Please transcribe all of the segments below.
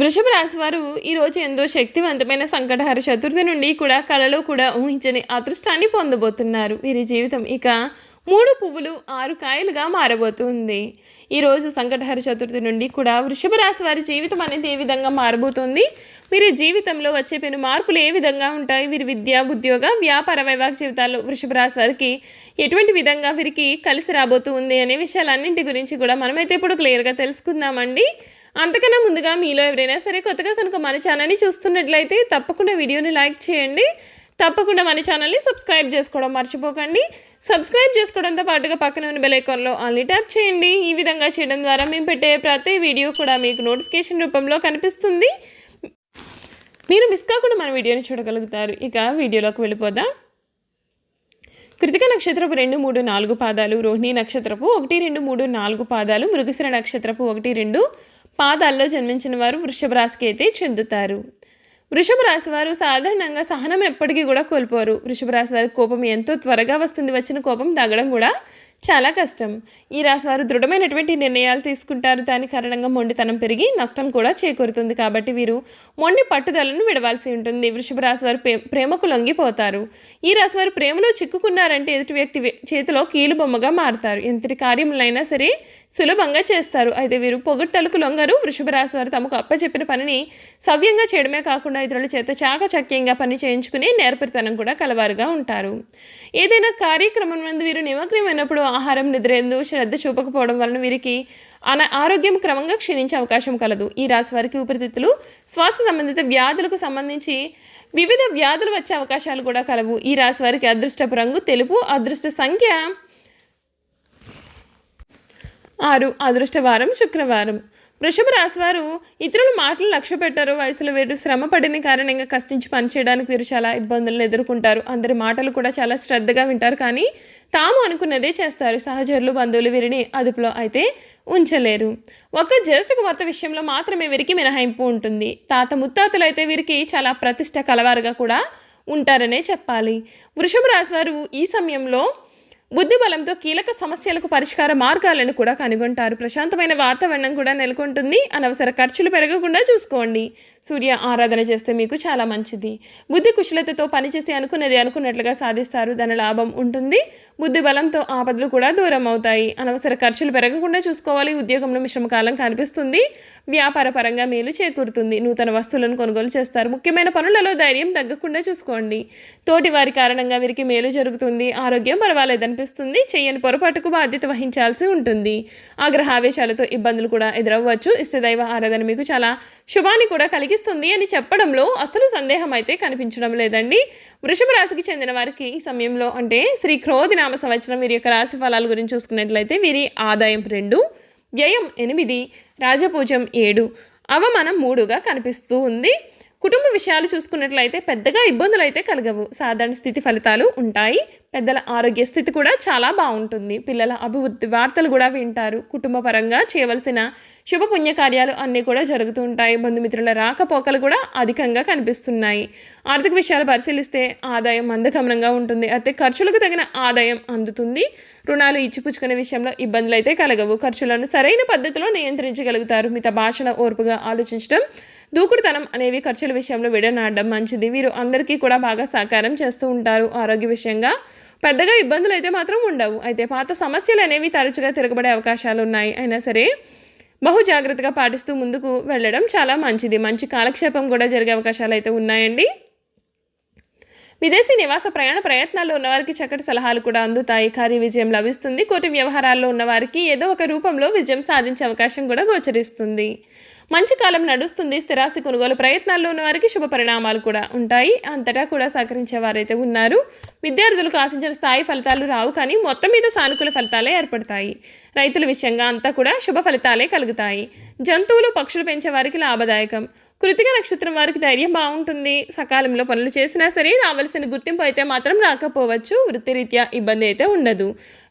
వృషభ రాశి వారు ఈరోజు ఎంతో శక్తివంతమైన సంకటహర చతుర్థి నుండి కూడా కళలో కూడా ఊహించని అదృష్టాన్ని పొందబోతున్నారు. వీరి జీవితం ఇక 3 పువ్వులు 6 కాయలుగా మారబోతుంది. ఈరోజు సంకటహర చతుర్థి నుండి కూడా వృషభ రాశి వారి జీవితం అనేది ఏ విధంగా మారబోతుంది, వీరి జీవితంలో వచ్చే పెను మార్పులు ఏ విధంగా ఉంటాయి, వీరి విద్య, ఉద్యోగ, వ్యాపార, వైవాహిక జీవితాల్లో వృషభ రాశి వారికి ఎటువంటి విధంగా వీరికి కలిసి రాబోతుంది అనే విషయాలన్నింటి గురించి కూడా మనమైతే ఇప్పుడు క్లియర్గా తెలుసుకుందామండి. అంతకన్నా ముందుగా మీలో ఎవరైనా సరే కొత్తగా కనుక మన ఛానల్ని చూస్తున్నట్లయితే తప్పకుండా వీడియోని లైక్ చేయండి. తప్పకుండా మన ఛానల్ని సబ్స్క్రైబ్ చేసుకోవడం మర్చిపోకండి. సబ్స్క్రైబ్ చేసుకోవడంతో పాటుగా పక్కన ఉన్న బెల్ ఐకాన్లో ఆన్లీ ట్యాప్ చేయండి. ఈ విధంగా చేయడం ద్వారా మేము పెట్టే ప్రతి వీడియో కూడా మీకు నోటిఫికేషన్ రూపంలో కనిపిస్తుంది. మీరు మిస్ కాకుండా మన వీడియోని చూడగలుగుతారు. ఇక వీడియోలోకి వెళ్ళిపోదాం. కృతిక నక్షత్రపు 2, 3, 4 పాదాలు, రోహిణి నక్షత్రపు 1, 2, 3, 4 పాదాలు, మృగశిర నక్షత్రపు 1, 2 పాదాల్లో జన్మించిన వారు వృషభ రాశికి అయితే చెందుతారు. వృషభ రాశి వారు సాధారణంగా సహనం ఎప్పటికీ కూడా కోల్పోరు. వృషభ రాశి వారికి కోపం ఎంతో త్వరగా వస్తుంది. వచ్చిన కోపం తగ్గడం కూడా చాలా కష్టం. ఈ రాశి వారు దృఢమైనటువంటి నిర్ణయాలు తీసుకుంటారు. దాని కారణంగా మొండితనం పెరిగి నష్టం కూడా చేకూరుతుంది. కాబట్టి వీరు మొండి పట్టుదలను విడవాల్సి ఉంటుంది. వృషభ రాశి వారు ప్రేమకు లొంగిపోతారు. ఈ రాశి వారు ప్రేమలో చిక్కుకున్నారంటే ఎదుటి వ్యక్తి చేతిలో కీలు బొమ్మగా మారుతారు. ఎంతటి కార్యములైనా సరే సులభంగా చేస్తారు. అయితే వీరు పొగడ్తలకు లొంగరు. వృషభ రాశి వారు తమకు అప్పచెప్పిన పనిని సవ్యంగా చేయడమే కాకుండా ఇతరుల చేత చాకచక్యంగా పని చేయించుకునే నేర్పరితనం కూడా కలవారుగా ఉంటారు. ఏదైనా కార్యక్రమం నందు వీరు నిమగ్నమైనప్పుడు ఆహారం, నిద్రేందు శ్రద్ధ చూపకపోవడం వలన వీరికి ఆరోగ్యం క్రమంగా క్షీణించే అవకాశం కలదు. ఈ రాశి వారికి ఊపిరితిత్తులు, శ్వాస సంబంధిత వ్యాధులకు సంబంధించి వివిధ వ్యాధులు వచ్చే అవకాశాలు కూడా కలవు. ఈ రాశి వారికి అదృష్టపు రంగు తెలుపు, అదృష్ట సంఖ్య 6, అదృష్ట వారం శుక్రవారం. వృషభ రాశి వారు ఇతరుల మాటలు లక్ష్య పెట్టారు. వయసులో వీరు శ్రమ పడిన కారణంగా కష్టించి పనిచేయడానికి వీరు చాలా ఇబ్బందులను ఎదుర్కొంటారు. అందరి మాటలు కూడా చాలా శ్రద్ధగా వింటారు, కానీ తాము అనుకున్నదే చేస్తారు. సహచరులు, బంధువులు వీరిని అదుపులో అయితే ఉంచలేరు. ఒక జ్యేష్ఠ కుమార్తె విషయంలో మాత్రమే వీరికి మినహాయింపు ఉంటుంది. తాత ముత్తాతలు అయితే వీరికి చాలా ప్రతిష్ట కలవారుగా కూడా ఉంటారనే చెప్పాలి. వృషభ రాశి వారు ఈ సమయంలో బుద్ధి బలంతో కీలక సమస్యలకు పరిష్కార మార్గాలను కూడా కనుగొంటారు. ప్రశాంతమైన వాతావరణం కూడా నెలకొంటుంది. అనవసర ఖర్చులు పెరగకుండా చూసుకోండి. సూర్య ఆరాధన చేస్తే మీకు చాలా మంచిది. బుద్ధి కుశలతతో పనిచేసి అనుకున్నది అనుకున్నట్లుగా సాధిస్తారు. ధన లాభం ఉంటుంది. బుద్ధి బలంతో ఆపదలు కూడా దూరం అవుతాయి. అనవసర ఖర్చులు పెరగకుండా చూసుకోవాలి. ఉద్యోగంలో మిశ్రమ కాలం కనిపిస్తుంది. వ్యాపార పరంగా మేలు చేకూరుతుంది. నూతన వస్తువులను కొనుగోలు చేస్తారు. ముఖ్యమైన పనులలో ధైర్యం తగ్గకుండా చూసుకోండి. తోటి వారి కారణంగా వీరికి మేలు జరుగుతుంది. ఆరోగ్యం పర్వాలేదని చేయని పొరపాటుకు బాధ్యత వహించాల్సి ఉంటుంది. ఆగ్రహావేశాలతో ఇబ్బందులు కూడా ఎదురవ్వచ్చు. ఇష్టదైవ ఆరాధన మీకు చాలా శుభాన్ని కూడా కలిగిస్తుంది అని చెప్పడంలో అసలు సందేహం అయితే కనిపించడం లేదండి. వృషభ రాశికి చెందిన వారికి ఈ సమయంలో అంటే శ్రీ క్రోధి నామ సంవత్సరం వీరి యొక్క రాశి ఫలాల గురించి చూసుకున్నట్లయితే వీరి ఆదాయం 2, వ్యయం 8, రాజపూజం 7, అవమానం 3గా కనిపిస్తూ ఉంది. కుటుంబ విషయాలు చూసుకున్నట్లయితే పెద్దగా ఇబ్బందులు అయితే కలగవు. సాధారణ స్థితి ఫలితాలు ఉంటాయి. పెద్దల ఆరోగ్య స్థితి కూడా చాలా బాగుంటుంది. పిల్లల అభివృద్ధి వార్తలు కూడా వింటారు. కుటుంబ పరంగా చేయవలసిన శుభ పుణ్యకార్యాలు అన్నీ కూడా జరుగుతూ ఉంటాయి. బంధుమిత్రుల రాకపోకలు కూడా అధికంగా కనిపిస్తున్నాయి. ఆర్థిక విషయాలు పరిశీలిస్తే ఆదాయం మందగమనంగా ఉంటుంది. అయితే ఖర్చులకు తగిన ఆదాయం అందుతుంది. రుణాలు ఇచ్చిపుచ్చుకునే విషయంలో ఇబ్బందులు అయితే కలగవు. ఖర్చులను సరైన పద్ధతిలో నియంత్రించగలుగుతారు. మిత భాషణ, ఓర్పుగా ఆలోచించడం, దూకుడుతనం అనేవి ఖర్చుల విషయంలో విడనాడడం మంచిది. వీరు అందరికీ కూడా బాగా సహకారం చేస్తూ ఉంటారు. ఆరోగ్య విషయంగా పెద్దగా ఇబ్బందులు అయితే మాత్రం ఉండవు. అయితే పాత సమస్యలు అనేవి తరచుగా తిరగబడే అవకాశాలు ఉన్నాయి. అయినా సరే బహు జాగ్రత్తగా పాటిస్తూ ముందుకు వెళ్ళడం చాలా మంచిది. మంచి కాలక్షేపం కూడా జరిగే అవకాశాలు అయితే ఉన్నాయండి. విదేశీ నివాస ప్రయాణ ప్రయత్నాల్లో ఉన్నవారికి చక్కటి సలహాలు కూడా అందుతాయి. కార్య విజయం లభిస్తుంది. కోటి వ్యవహారాల్లో ఉన్నవారికి ఏదో ఒక రూపంలో విజయం సాధించే అవకాశం కూడా గోచరిస్తుంది. మంచి కాలం నడుస్తుంది. స్థిరాస్తి కొనుగోలు ప్రయత్నాల్లో ఉన్నవారికి శుభ పరిణామాలు కూడా ఉంటాయి. అంతటా కూడా సహకరించే వారైతే ఉన్నారు. విద్యార్థులకు ఆశించిన స్థాయి ఫలితాలు రావు, కానీ మొత్తం మీద సానుకూల ఫలితాలే ఏర్పడతాయి. రైతుల విషయంగా అంతా కూడా శుభ ఫలితాలే కలుగుతాయి. జంతువులు, పక్షులు పెంచే వారికి లాభదాయకం. కృతిక నక్షత్రం వారికి ధైర్యం బాగుంటుంది. సకాలంలో పనులు చేసినా సరే రావాల్సిన గుర్తింపు అయితే మాత్రం రాకపోవచ్చు. వృత్తిరీత్యా ఇబ్బంది అయితే ఉండదు.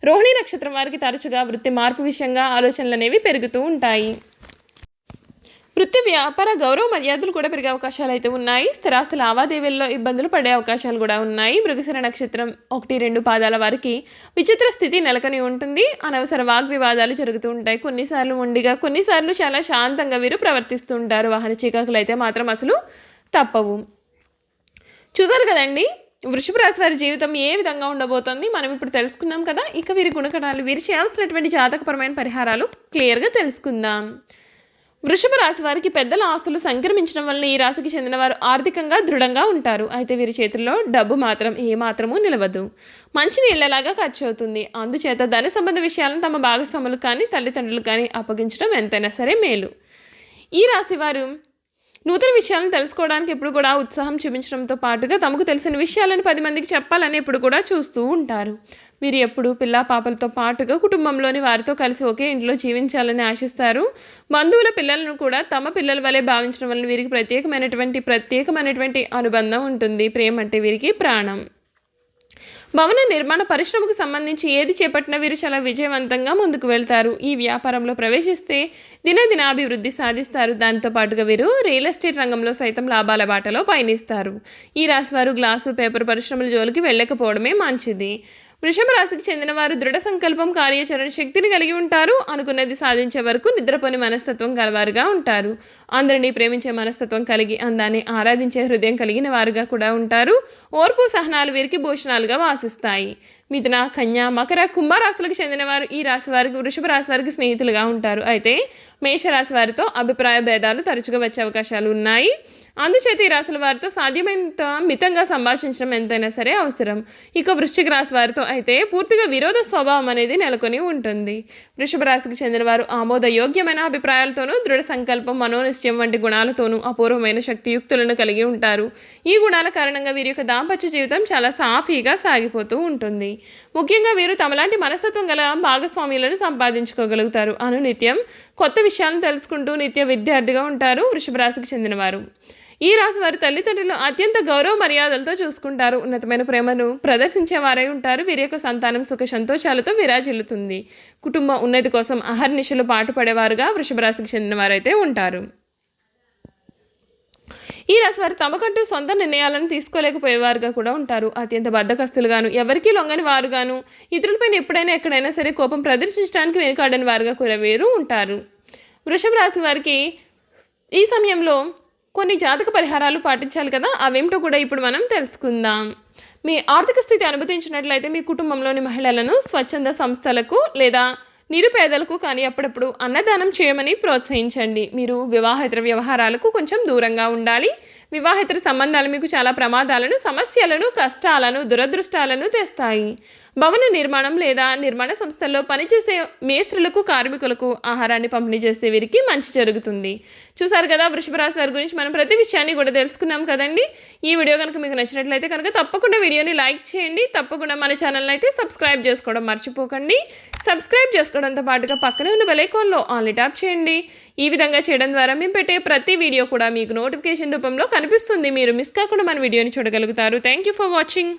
రోహిణి నక్షత్రం వారికి తరచుగా వృత్తి మార్పు విషయంగా ఆలోచనలు అనేవి పెరుగుతూ ఉంటాయి. వృత్తి వ్యాపార గౌరవ మర్యాదలు కూడా పెరిగే అవకాశాలు అయితే ఉన్నాయి. స్థిరాస్తి లావాదేవీల్లో ఇబ్బందులు పడే అవకాశాలు కూడా ఉన్నాయి. మృగశిర నక్షత్రం 1-2 పాదాల వారికి విచిత్ర స్థితి నెలకొని ఉంటుంది. అనవసర వాగ్వివాదాలు జరుగుతూ ఉంటాయి. కొన్నిసార్లు మొండిగా, కొన్నిసార్లు చాలా శాంతంగా వీరు ప్రవర్తిస్తూ ఉంటారు. వాహన చికాకులు అయితే మాత్రం అసలు తప్పవు. చూసారు కదండి వృషభ రాశి వారి జీవితం ఏ విధంగా ఉండబోతోంది మనం ఇప్పుడు తెలుసుకున్నాం కదా. ఇక వీరి గుణగణాలు, వీరు చేయాల్సినటువంటి జాతకపరమైన పరిహారాలు క్లియర్గా తెలుసుకుందాం. వృషభ రాశి వారికి పెద్దల ఆస్తులు సంక్రమించడం వల్ల ఈ రాశికి చెందిన వారు ఆర్థికంగా దృఢంగా ఉంటారు. అయితే వీరి చేతుల్లో డబ్బు మాత్రం ఏమాత్రమూ నిలవదు. మంచి నీళ్లలాగా ఖర్చు అవుతుంది. అందుచేత ధన సంబంధ విషయాలను తమ భాగస్వాములు కానీ తల్లిదండ్రులు కానీ అప్పగించడం ఎంతైనా సరే మేలు. ఈ రాశి వారు నూతన విషయాలను తెలుసుకోవడానికి ఎప్పుడు కూడా ఉత్సాహం చూపించడంతో పాటుగా తమకు తెలిసిన విషయాలను 10 మందికి చెప్పాలని ఎప్పుడు కూడా చూస్తూ ఉంటారు. వీరు ఎప్పుడు పిల్ల పాపలతో పాటుగా కుటుంబంలోని వారితో కలిసి ఒకే ఇంట్లో జీవించాలని ఆశిస్తారు. బంధువుల పిల్లలను కూడా తమ పిల్లల వలె భావించడం వల్ల వీరికి ప్రత్యేకమైనటువంటి అనుబంధం ఉంటుంది. ప్రేమ అంటే వీరికి ప్రాణం. భవన నిర్మాణ పరిశ్రమకు సంబంధించి ఏది చేపట్టినా వీరు చాలా విజయవంతంగా ముందుకు వెళ్తారు. ఈ వ్యాపారంలో ప్రవేశిస్తే దినదినాభివృద్ధి సాధిస్తారు. దానితో పాటుగా వీరు రియల్ ఎస్టేట్ రంగంలో సైతం లాభాల బాటలో పయనిస్తారు. ఈ రాశి వారు గ్లాసు, పేపర్ పరిశ్రమల జోలికి వెళ్ళకపోవడమే మంచిది. వృషభ రాశికి చెందిన వారు దృఢ సంకల్పం, కార్యాచరణ శక్తిని కలిగి ఉంటారు. అనుకున్నది సాధించే వరకు నిద్రపోని మనస్తత్వం గలవారుగా ఉంటారు. అందరినీ ప్రేమించే మనస్తత్వం కలిగి అందాన్ని ఆరాధించే హృదయం కలిగిన వారుగా కూడా ఉంటారు. ఓర్పు సహనాలు వీరికి భూషణాలుగా వాసిస్తాయి. మిథున, కన్య, మకర, కుంభరాశులకు చెందిన వారు ఈ రాశి వారికి, వృషభ రాశి వారికి స్నేహితులుగా ఉంటారు. అయితే మేషరాశి వారితో అభిప్రాయ భేదాలు తరచుగా వచ్చే అవకాశాలు ఉన్నాయి. అందుచేత ఈ రాశుల వారితో సాధ్యమైనంత మితంగా సంభాషించడం ఎంతైనా సరే అవసరం. ఇక వృశ్చిక రాశి వారితో అయితే పూర్తిగా విరోధ స్వభావం అనేది నెలకొని ఉంటుంది. వృషభ రాశికి చెందిన వారు ఆమోదయోగ్యమైన అభిప్రాయాలతోనూ, దృఢ సంకల్పం, మనోనిశ్చయం వంటి గుణాలతోనూ అపూర్వమైన శక్తియుక్తులను కలిగి ఉంటారు. ఈ గుణాల కారణంగా వీరి యొక్క దాంపత్య జీవితం చాలా సాఫీగా సాగిపోతూ ఉంటుంది. ముఖ్యంగా వీరు తమలాంటి మనస్తత్వం గల భాగస్వామ్యులను సంపాదించుకోగలుగుతారు. అనునిత్యం కొత్త విషయాలను తెలుసుకుంటూ నిత్య విద్యార్థిగా ఉంటారు. వృషభ రాశికి చెందినవారు ఈ రాశి వారి తల్లిదండ్రులు అత్యంత గౌరవ మర్యాదలతో చూసుకుంటారు. ఉన్నతమైన ప్రేమను ప్రదర్శించేవారై ఉంటారు. వీరి యొక్క సంతానం సుఖ సంతోషాలతో విరాజిల్లుతుంది. కుటుంబ ఉన్నతి కోసం అహర్నిశలు పాటుపడేవారుగా వృషభ రాశికి చెందిన వారైతే ఉంటారు. ఈ రాశి వారు తమకంటూ సొంత నిర్ణయాలను తీసుకోలేకపోయేవారుగా కూడా ఉంటారు. అత్యంత బద్ధకస్తులుగాను, ఎవరికీ లొంగని వారుగాను, ఇతరులపైన ఎప్పుడైనా ఎక్కడైనా సరే కోపం ప్రదర్శించడానికి వెనుకాడని వారుగా కూడా వీరు ఉంటారు. వృషభ రాశి వారికి ఈ సమయంలో కొన్ని జాతక పరిహారాలు పాటించాలి కదా. అవేమిటో కూడా ఇప్పుడు మనం తెలుసుకుందాం. మీ ఆర్థిక స్థితి అనుమతించినట్లయితే మీ కుటుంబంలోని మహిళలను స్వచ్ఛంద సంస్థలకు లేదా నిరుపేదలకు కానీ అప్పుడప్పుడు అన్నదానం చేయమని ప్రోత్సహించండి. మీరు వివాహేతర వ్యవహారాలకు కొంచెం దూరంగా ఉండాలి. వివాహేతర సంబంధాలు మీకు చాలా ప్రమాదాలను, సమస్యలను, కష్టాలను, దురదృష్టాలను తెస్తాయి. భవన నిర్మాణం లేదా నిర్మాణ సంస్థల్లో పనిచేసే మేస్త్రులకు, కార్మికులకు ఆహారాన్ని పంపిణీ చేస్తే వీరికి మంచి జరుగుతుంది. చూసారు కదా వృషభ రాశి వారి గురించి మనం ప్రతి విషయాన్ని కూడా తెలుసుకున్నాం కదండి. ఈ వీడియో కనుక మీకు నచ్చినట్లయితే కనుక తప్పకుండా వీడియోని లైక్ చేయండి. తప్పకుండా మన ఛానల్ని అయితే సబ్స్క్రైబ్ చేసుకోవడం మర్చిపోకండి. సబ్స్క్రైబ్ చేసుకోవడంతో పాటుగా పక్కనే ఉన్న బెల్ ఐకాన్లో ఆన్లీ ట్యాప్ చేయండి. ఈ విధంగా చేయడం ద్వారా మేము పెట్టే ప్రతి వీడియో కూడా మీకు నోటిఫికేషన్ రూపంలో కనిపిస్తుంది. మీరు మిస్ కాకుండా మన వీడియోని చూడగలుగుతారు. Thank you for watching.